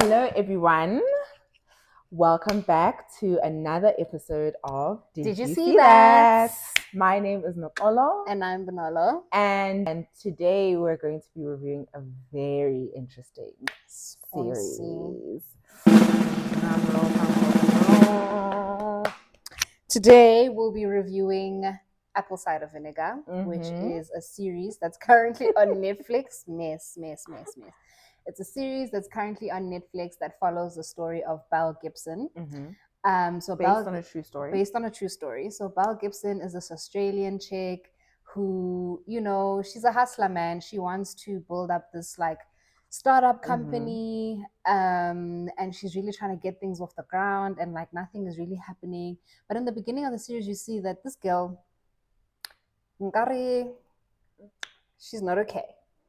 Hello, everyone. Welcome back to another episode of Did you see that? My name is Nopolo. And I'm Benolo. And today we're going to be reviewing a very interesting series. Today we'll be reviewing Apple Cider Vinegar, which is a series that's currently on Netflix. Mess. It's a series that's currently on Netflix that follows the story of Belle Gibson. Based on a true story. Based on a true story. So Belle Gibson is this Australian chick who, she's a hustler, man. She wants to build up this like startup company, and she's really trying to get things off the ground, and like nothing is really happening. But in the beginning of the series, you see that this girl, Ngari, she's not okay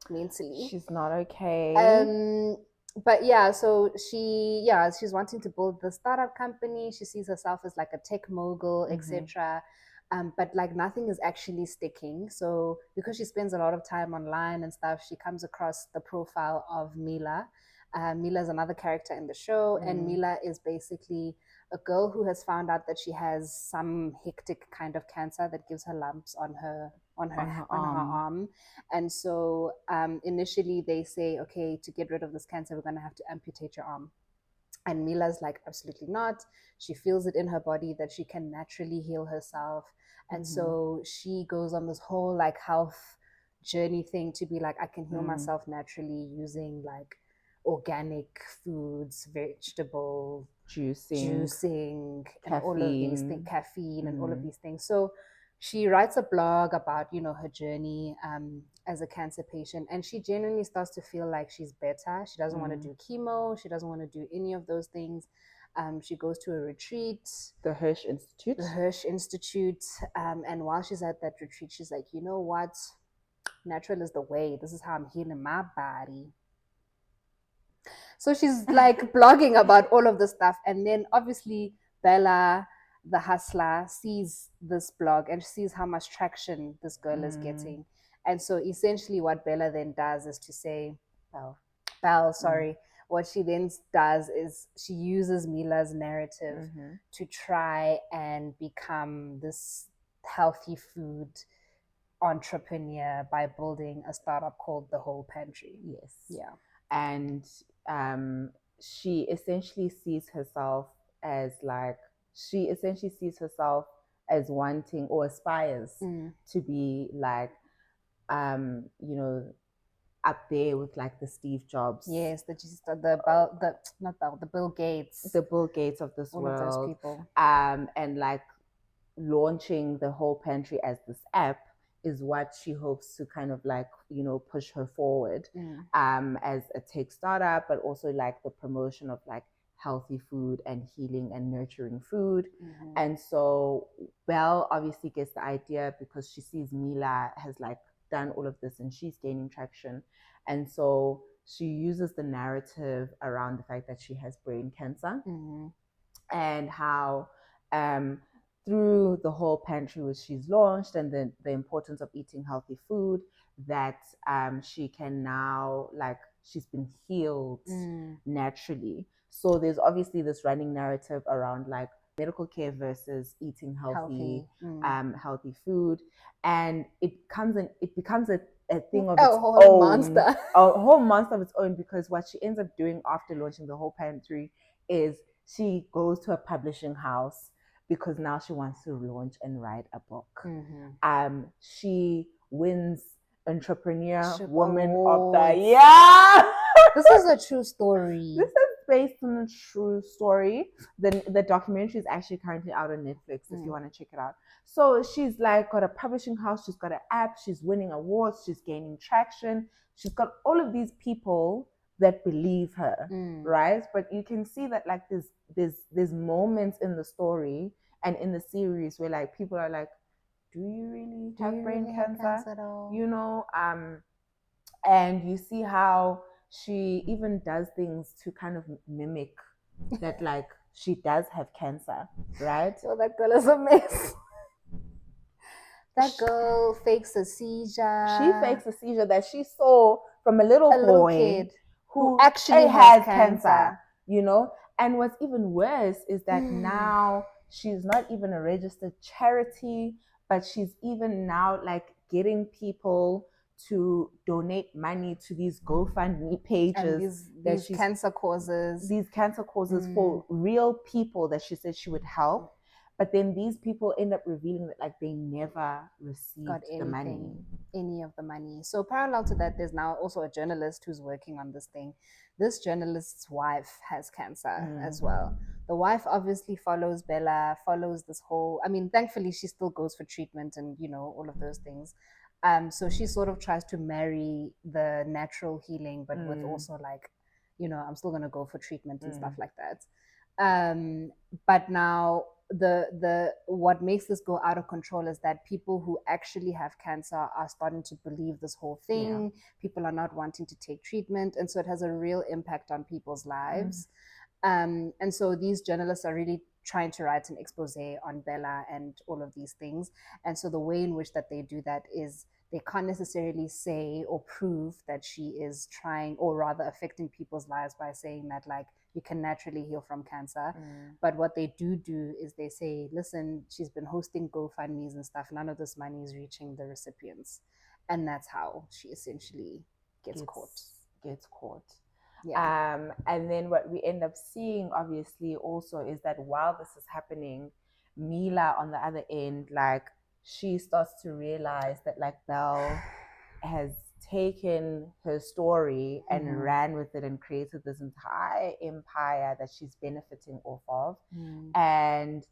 mentally. She's not okay. But yeah, so she's wanting to build the startup company. She sees herself as like a tech mogul, etc. But like nothing is actually sticking. So because she spends a lot of time online and stuff, she comes across the profile of Milla. Milla is another character in the show, and Milla is basically a girl who has found out that she has some hectic kind of cancer that gives her lumps on her arm. And so initially they say, okay, to get rid of this cancer, we're going to have to amputate your arm. And Mila's like, absolutely not. She feels it in her body that she can naturally heal herself. And so she goes on this whole like health journey thing to be like, I can heal myself naturally using like organic foods, vegetable juicing and all of these things, caffeine and all of these things. So she writes a blog about, her journey as a cancer patient, and she genuinely starts to feel like she's better. She doesn't want to do chemo. She doesn't want to do any of those things. She goes to a retreat. The Hirsch Institute. And while she's at that retreat, she's like, you know what? Natural is the way. This is how I'm healing my body. So she's like blogging about all of this stuff. And then obviously Bella, the hustler, sees this blog and sees how much traction this girl is getting. And so essentially what Bella then does is to say, what she then does is she uses Mila's narrative to try and become this healthy food entrepreneur by building a startup called The Whole Pantry. Yes. Yeah. And she essentially sees herself as wanting or aspires to be like up there with like the Steve Jobs. Yes, the Bill Gates. The Bill Gates of this all world. Of those people. And like launching The Whole Pantry as this app is what she hopes to kind of like, push her forward as a tech startup, but also like the promotion of like healthy food and healing and nurturing food. And so Belle obviously gets the idea because she sees Milla has like done all of this and she's gaining traction. And so she uses the narrative around the fact that she has brain cancer and how through The Whole Pantry, which she's launched, and then the importance of eating healthy food, that she can now, like, she's been healed naturally. So there's obviously this running narrative around like medical care versus eating healthy food, and it becomes a thing of its own, a whole monster of its own, because what she ends up doing after launching The Whole Pantry is she goes to a publishing house because now she wants to launch and write a book. She wins Entrepreneur Woman of the Year. This is a true story. This is based on a true story. The documentary is actually currently out on Netflix if you want to check it out. So she's like got a publishing house, she's got an app, she's winning awards, she's gaining traction. She's got all of these people that believe her, right? But you can see that like there's moments in the story and in the series where like people are like, do you really have brain cancer? And you see how she even does things to kind of mimic that like she does have cancer, right? So that girl is a mess. That girl fakes a seizure. She fakes a seizure that she saw from a little boy kid who actually has cancer. you know. And what's even worse is that now she's not even a registered charity, but she's even now like getting people to donate money to these GoFundMe pages and these cancer causes, for real people that she said she would help. But then these people end up revealing that like they never received the money. Any of the money. So parallel to that, there's now also a journalist who's working on this thing. This journalist's wife has cancer as well. The wife obviously follows Bella, follows this whole, I mean, thankfully she still goes for treatment and, you know, all of those things. So she sort of tries to marry the natural healing, but with also like, you know, I'm still gonna go for treatment and stuff like that. But now the what makes this go out of control is that people who actually have cancer are starting to believe this whole thing. People are not wanting to take treatment, and so it has a real impact on people's lives. And so these journalists are really trying to write an expose on Bella and all of these things. And so the way in which that they do that is they can't necessarily say or prove that she is trying, or rather affecting people's lives by saying that like you can naturally heal from cancer. But what they do is they say, listen, she's been hosting GoFundMes and stuff. None of this money is reaching the recipients. And that's how she essentially gets caught. Yeah. And then what we end up seeing, obviously, also is that while this is happening, Milla on the other end, like she starts to realize that like Belle has taken her story and ran with it and created this entire empire that she's benefiting off of. And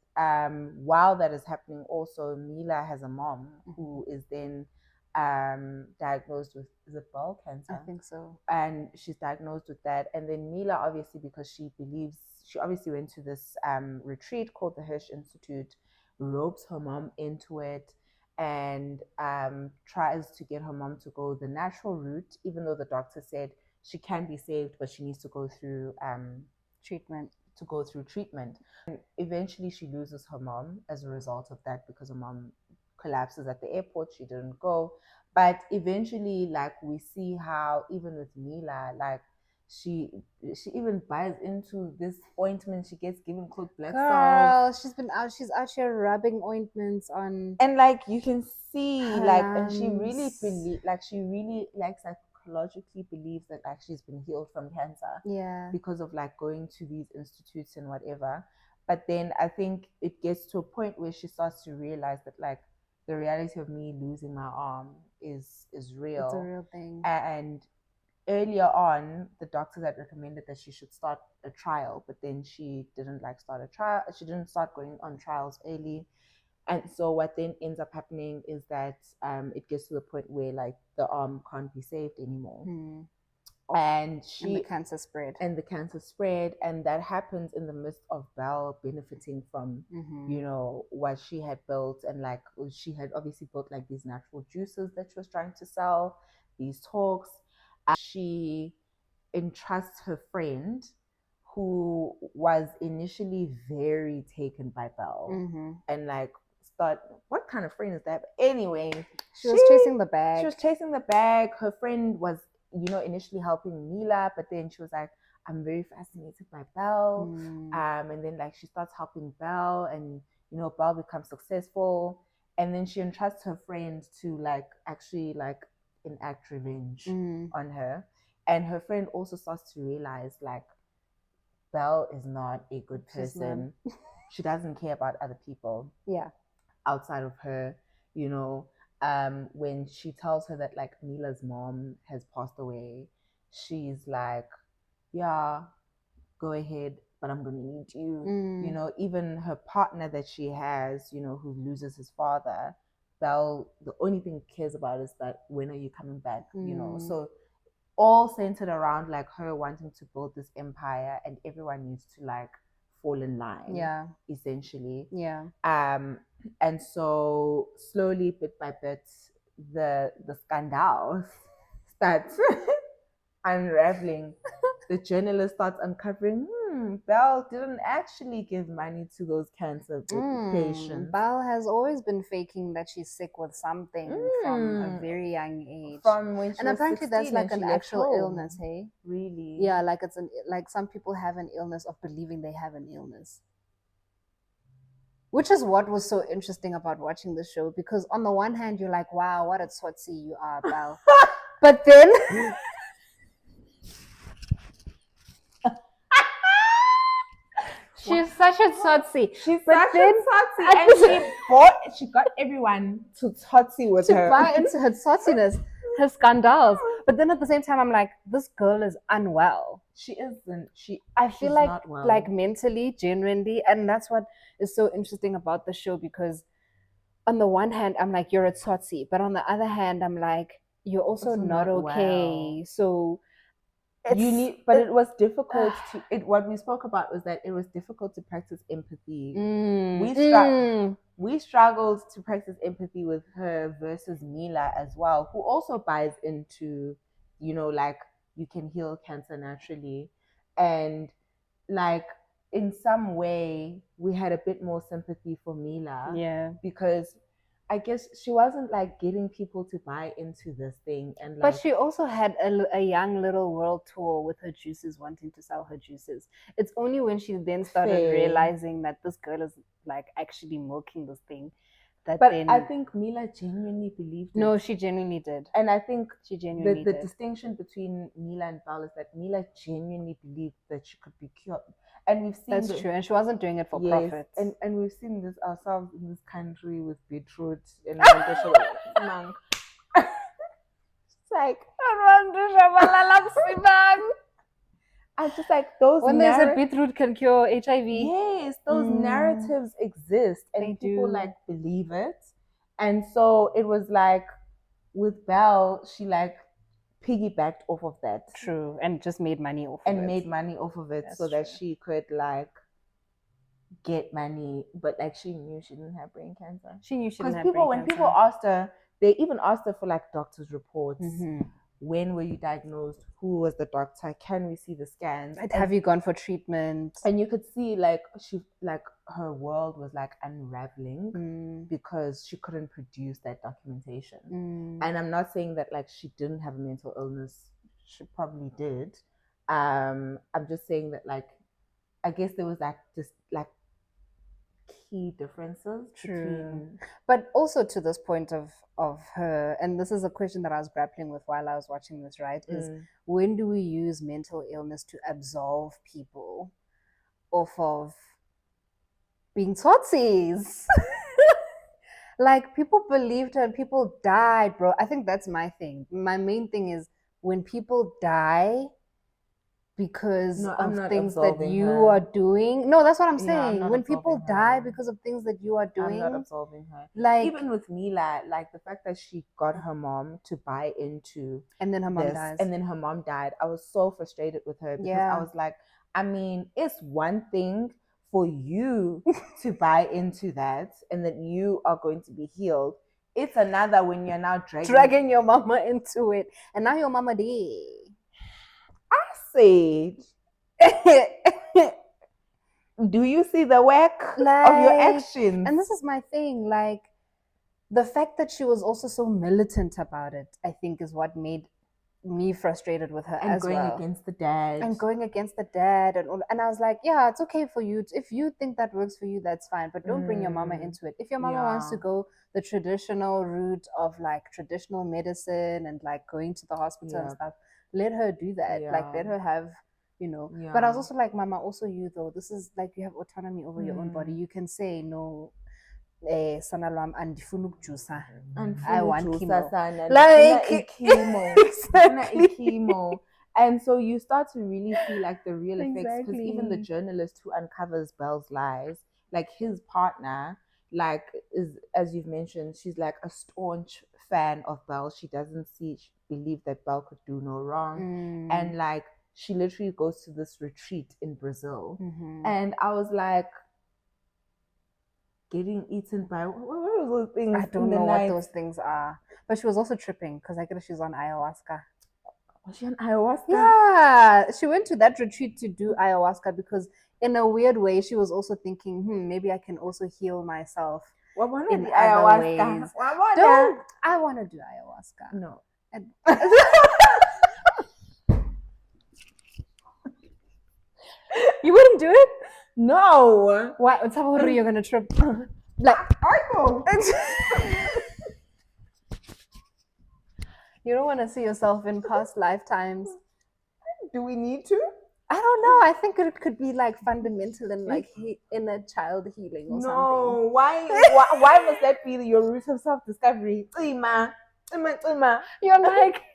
while that is happening, also Milla has a mom who is then diagnosed with, is it bowel cancer? I think so. And she's diagnosed with that. And then Milla, obviously, because she obviously went to this retreat called the Hirsch Institute, ropes her mom into it, and tries to get her mom to go the natural route, even though the doctor said she can be saved, but she needs to go through treatment. And eventually she loses her mom as a result of that, because her mom collapses at the airport. She didn't go. But eventually, like, we see how even with Milla, like, she even buys into this ointment she gets given called Black Girl, she's out here rubbing ointments on, and like you can see like, and she really psychologically believes that like she's been healed from cancer because of like going to these institutes and whatever. But then I think it gets to a point where she starts to realize that like the reality of me losing my arm is real. It's a real thing. And earlier on, the doctors had recommended that she should start a trial, but then she didn't like start a trial. She didn't start going on trials early. And so what then ends up happening is that it gets to the point where like the arm can't be saved anymore. And the cancer spread. And that happens in the midst of Belle benefiting from, you know, what she had built. And like she had obviously built like these natural juices that she was trying to sell, these talks. She entrusts her friend, who was initially very taken by Belle, and like what kind of friend is that? But anyway, she was chasing the bag. Her friend was, you know, initially helping Milla, but then she was like, I'm very fascinated by Belle. And then like she starts helping Belle, and you know, Belle becomes successful, and then she entrusts her friend to like actually like enact revenge on her. And her friend also starts to realize like Belle is not a good person. She doesn't care about other people outside of her, you know. When she tells her that like Mila's mom has passed away, she's like, yeah, go ahead, but I'm gonna need you. You know, even her partner that she has, you know, who loses his father, Belle, the only thing cares about is that when are you coming back, you know. So all centered around like her wanting to build this empire, and everyone needs to like fall in line, essentially. And so slowly, bit by bit, the scandal starts unraveling. The journalist starts uncovering, Belle didn't actually give money to those cancer patients. Belle has always been faking that she's sick with something from a very young age. From when she and was apparently 16 that's like and an she left actual home. illness, hey? Really? Yeah, like it's like some people have an illness of believing they have an illness. Which is what was so interesting about watching the show, because on the one hand you're like, wow, what a tsotsi you are, Belle. But then she's such a tsotsi. She's but such then, a tsotsi, and she got everyone to tsotsi with her. To buy into her tsotsiness, her scandals. But then at the same time, I'm like, this girl is unwell. She isn't. I feel like, not well. like mentally, genuinely, and that's what is so interesting about the show, because on the one hand, I'm like, you're a tsotsi, but on the other hand, I'm like, you're also not okay. Well. So but it was difficult to what we spoke about was that it was difficult to practice empathy. We struggled to practice empathy with her versus Milla as well, who also buys into, like, you can heal cancer naturally. And like in some way we had a bit more sympathy for Milla. Yeah. Because I guess she wasn't like getting people to buy into this thing, and like, but she also had a young little world tour with her juices, wanting to sell her juices. It's only when she then started realizing that this girl is like actually milking this thing that but then I think Milla genuinely believed it. No, she genuinely did. And I think she genuinely the did. distinction between Milla and Belle is that Milla genuinely believed that she could be cured. And we've seen That's true, and she wasn't doing it for profit. And we've seen this ourselves in this country with beetroot and monk. It's like I'm just like, those when they said beetroot can cure HIV. Yes, those narratives exist, and They people do. like believe it. And so it was like with Belle, she like piggybacked off of that. True, and just made money off of it. And made money off of it. That's so that true. she could like get money, but like she knew she didn't have brain cancer. She knew she didn't have brain cancer. Because when people asked her, they even asked her for like doctor's reports. When were you diagnosed? Who was the doctor? Can we see the scans? Have you gone for treatment? And you could see like her world was like unraveling because she couldn't produce that documentation. And I'm not saying that like she didn't have a mental illness. She probably did. I'm just saying that like I guess there was like just like key differences. True. But also to this point of her, and this is a question that I was grappling with while I was watching this, right? Is when do we use mental illness to absolve people off of being tsotsies? Like people believed her and people died, bro. I think that's my thing. My main thing is when people die because of things that you are doing. No, that's what I'm saying. When people die because of things that you are doing, I'm not absolving her. Like even with Milla, like the fact that she got her mom to buy into and then her mom dies. And then her mom died. I was so frustrated with her because I was like, I mean, it's one thing for you to buy into that and that you are going to be healed. It's another when you're now dragging your mama into it. And now your mama did. Said, do you see the work of your actions? And this is my thing, like the fact that she was also so militant about it, I think is what made me frustrated with her as well. And going against the dad. And I was like, yeah, it's okay for you. If you think that works for you, that's fine. But don't bring your mama into it. If your mama wants to go the traditional route of like traditional medicine and like going to the hospital and stuff, let her do that. Like let her have, But I was also like, Mama, also you though. This is like you have autonomy over your own body. You can say no. Sanalwam andifuna ukujusa. I want chemo. Like chemo. And so you start to really see like the real effects, because even the journalist who uncovers Belle's lies, like his partner, like is, as you've mentioned, she's like a staunch fan of Belle. She doesn't believe that Belle could do no wrong. And like she literally goes to this retreat in Brazil. And I was like, getting eaten by what are those things? I don't know what those things are. But she was also tripping because I guess she's on ayahuasca. Was she on ayahuasca? Yeah, she went to that retreat to do ayahuasca because, in a weird way, she was also thinking, maybe I can also heal myself in other ways. Don't I want to do ayahuasca? No. And you wouldn't do it? No. Why? You're gonna trip. Like, I know. You don't want to see yourself in past lifetimes. Do we need to? I don't know. I think it could be like fundamental and like inner child healing or something. No, why must that be your route of self-discovery? You're like,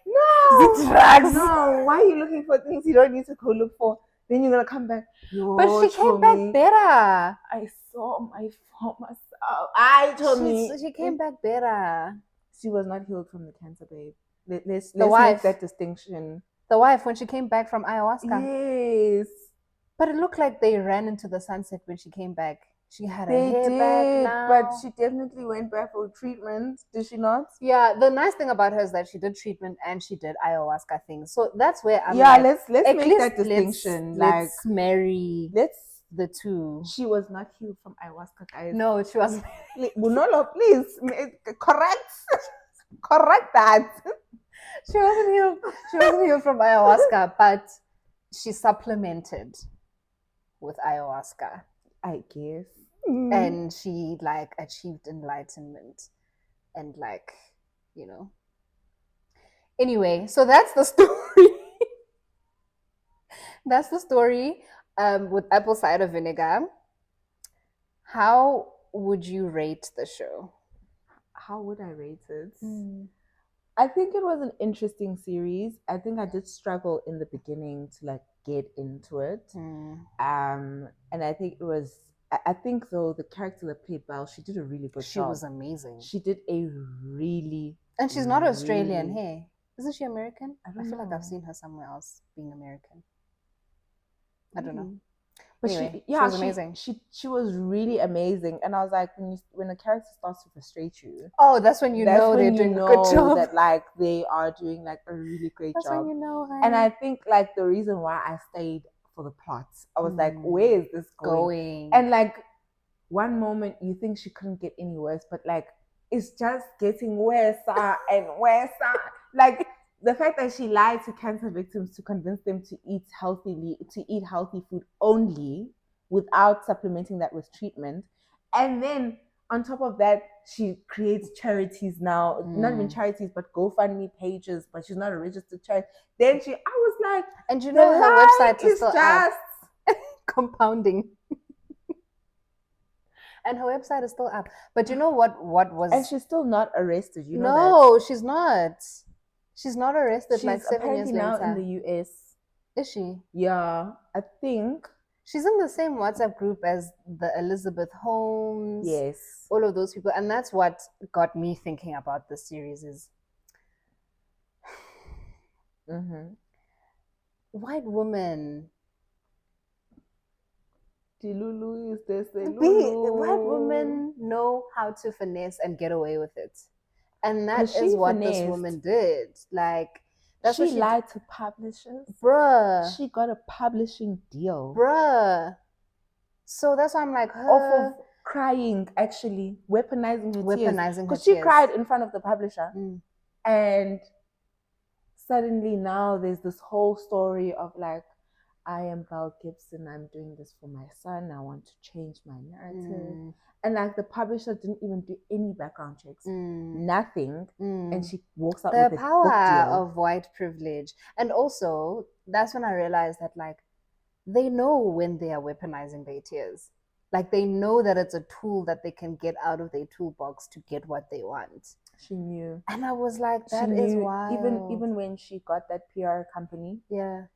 no, drugs. No, why are you looking for things you don't need to go look for? Then you're gonna come back. But she came back better. I saw my former self. I told me she came back better. She was not healed from the cancer, babe. Let's make that distinction. The wife, when she came back from ayahuasca. Yes. But it looked like they ran into the sunset when she came back. She had her hair back now. But she definitely went back for treatment, did she not? Yeah, the nice thing about her is that she did treatment and she did ayahuasca things. So that's where I'm let's make that distinction. Let's marry the two. She was not healed from ayahuasca, guys. No, she wasn't. Bunolo, please correct that. She wasn't healed. She wasn't healed from ayahuasca, but she supplemented with ayahuasca, I guess. And she like achieved enlightenment and like, Anyway, so that's the story. That's the story with Apple Cider Vinegar. How would you rate the show? How would I rate it? I think it was an interesting series. I think I did struggle in the beginning to like get into it. And I think it was, I think though the character that played Belle, she did a really good job. She was amazing. She did a really... And she's not Australian, hey? Isn't she American? I feel like I've seen her somewhere else being American. I don't know. But anyway, she was amazing. She was really amazing, and I was like, when a character starts to frustrate you, that's when you know they're doing a good job. That like they are doing like a really great job. That's when you know. And I think like the reason why I stayed for the plot, I was like, where is this going? And like one moment you think she couldn't get any worse, but like it's just getting worse and worse. Like the fact that she lied to cancer victims to convince them to eat healthy food only without supplementing that with treatment. And then on top of that, she creates charities now, not even charities, but GoFundMe pages, but she's not a registered charity. Then I was like, and her website is still up. Compounding. And her website is still up. But you know what was... And she's still not arrested, you know that? No, she's not. She's not arrested. She's like 7 years later. Now in the US. Is she? Yeah, I think. She's in the same WhatsApp group as the Elizabeth Holmes. Yes. All of those people. And that's what got me thinking about this series is... White women... White women know how to finesse and get away with it. And that is what this woman did. Like, that's she lied to publishers. Bruh. She got a publishing deal. Bruh. So that's why I'm like, off of crying, actually, weaponizing her tears. Because she cried in front of the publisher. And suddenly now there's this whole story of like, I am Belle Gibson, I'm doing this for my son, I want to change my narrative. And like the publisher didn't even do any background checks, nothing. And she walks out with a book deal. The power of white privilege. And also, that's when I realized that like, they know when they are weaponizing their tears. Like they know that it's a tool that they can get out of their toolbox to get what they want. She knew. And I was like, that is wild. Even when she got that PR company. Yeah.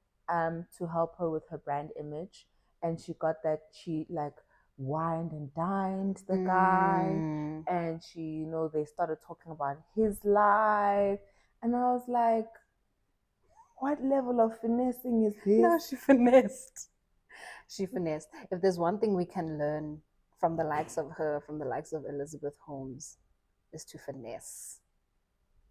To help her with her brand image, and she got that, she like wined and dined the guy, and she, they started talking about his life, and I was like, what level of finessing is this? No, she finessed. If there's one thing we can learn from the likes of her, from the likes of Elizabeth Holmes, is to finesse.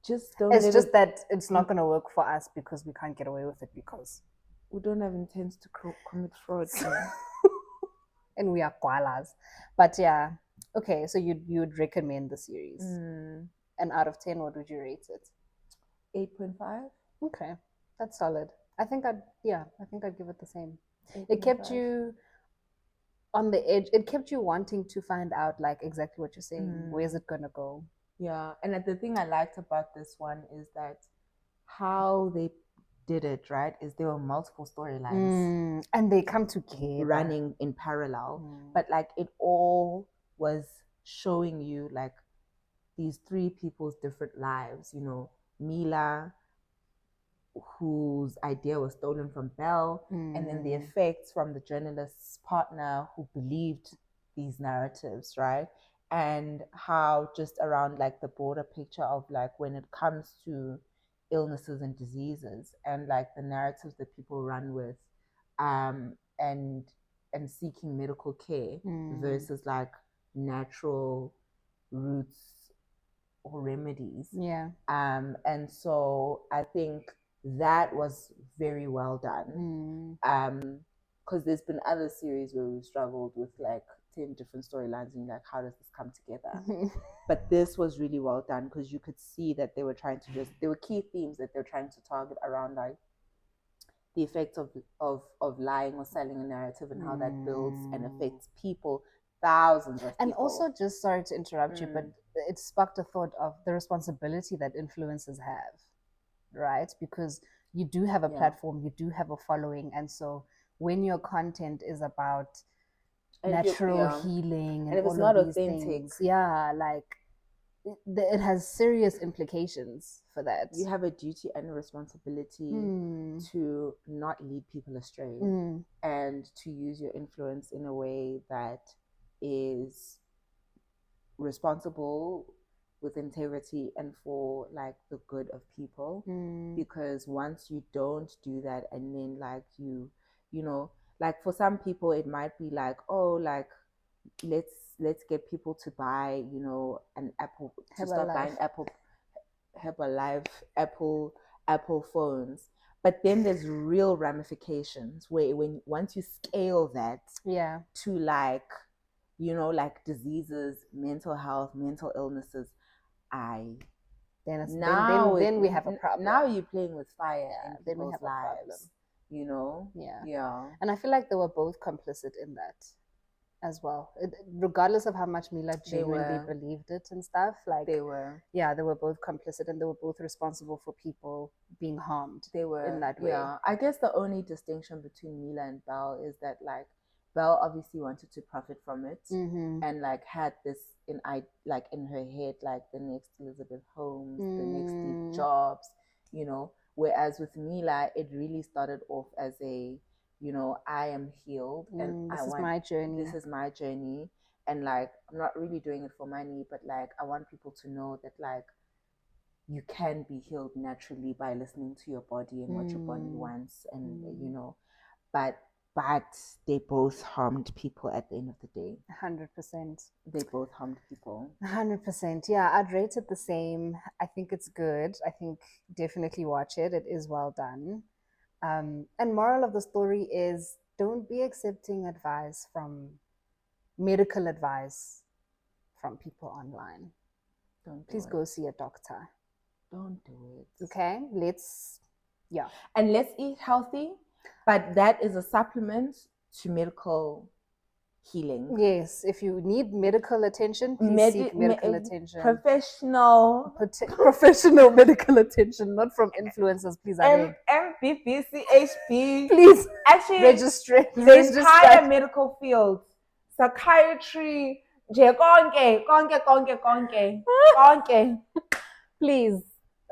just don't. It's just that it's not going to work for us because we can't get away with it because we don't have intent to commit fraud. And we are koalas. But yeah, okay. So you'd recommend the series, and out of 10, what would you rate it? 8.5. Okay, that's solid. I think I'd give it the same. 8. It kept you on the edge. It kept you wanting to find out like exactly what you're saying. Where's it gonna go? Yeah, and the thing I liked about this one is that how they did it, right, is there were multiple storylines and they come together running in parallel, but like it all was showing you like these three people's different lives, you know, Milla, whose idea was stolen from Belle, and then the effects from the journalist's partner who believed these narratives, right? And how just around like the broader picture of like when it comes to illnesses and diseases and like the narratives that people run with, and seeking medical care versus like natural roots or remedies. Yeah. And so I think that was very well done. Because there's been other series where we've struggled with like 10 different storylines and like, how does this come together? But this was really well done because you could see that they were trying to there were key themes that they were trying to target around like the effects of lying or selling a narrative and how that builds and affects people, thousands of people. And also, just sorry to interrupt you, but it sparked a thought of the responsibility that influencers have, right? Because you do have a platform, you do have a following, and so when your content is about natural healing and if it's not authentic things, like it has serious implications for that. You have a duty and a responsibility to not lead people astray and to use your influence in a way that is responsible, with integrity, and for like the good of people. Because once you don't do that, and then like you know, like for some people it might be like, oh, like let's get people to buy, you know, an Apple, to start buying Apple phones. But then there's real ramifications where once you scale that to like, you know, like diseases, mental health, mental illnesses, then we have a problem. Now you're playing with fire in people's lives, you know? Yeah. And I feel like they were both complicit in that as well. Regardless of how much Milla genuinely believed it and stuff, like they were both complicit and they were both responsible for people being harmed. They were in that way. Yeah. I guess the only distinction between Milla and Belle is that like Belle obviously wanted to profit from it and like had this in her head, like the next Elizabeth Holmes, the next Steve Jobs, you know. Whereas with Milla, it really started off as a, you know, I am healed and this is my journey. This is my journey, and like I'm not really doing it for money, but like I want people to know that like you can be healed naturally by listening to your body and what your body wants, and you know, but they both harmed people at the end of the day. 100%. They both harmed people. 100%. Yeah, I'd rate it the same. I think it's good. I think definitely watch it. It is well done. And moral of the story is don't be accepting medical advice from people online. Please go see a doctor. Don't do it. Okay, and let's eat healthy. But that is a supplement to medical healing. Yes, if you need medical attention, please seek medical attention. Professional medical attention, not from influencers, please. MBBCHB. Please, actually, register. The entire medical field, psychiatry, konke. Please.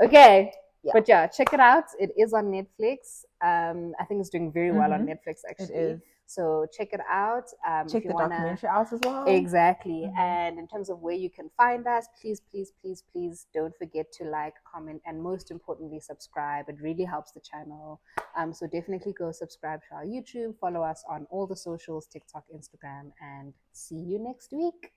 Okay. Yeah. But yeah, check it out. It is on Netflix. I think it's doing very well on Netflix, actually. It is. So check it out. Check the documentary out as well. Exactly. And in terms of where you can find us, please don't forget to like, comment, and most importantly, subscribe. It really helps the channel. So definitely go subscribe to our YouTube, follow us on all the socials, TikTok, Instagram, and see you next week.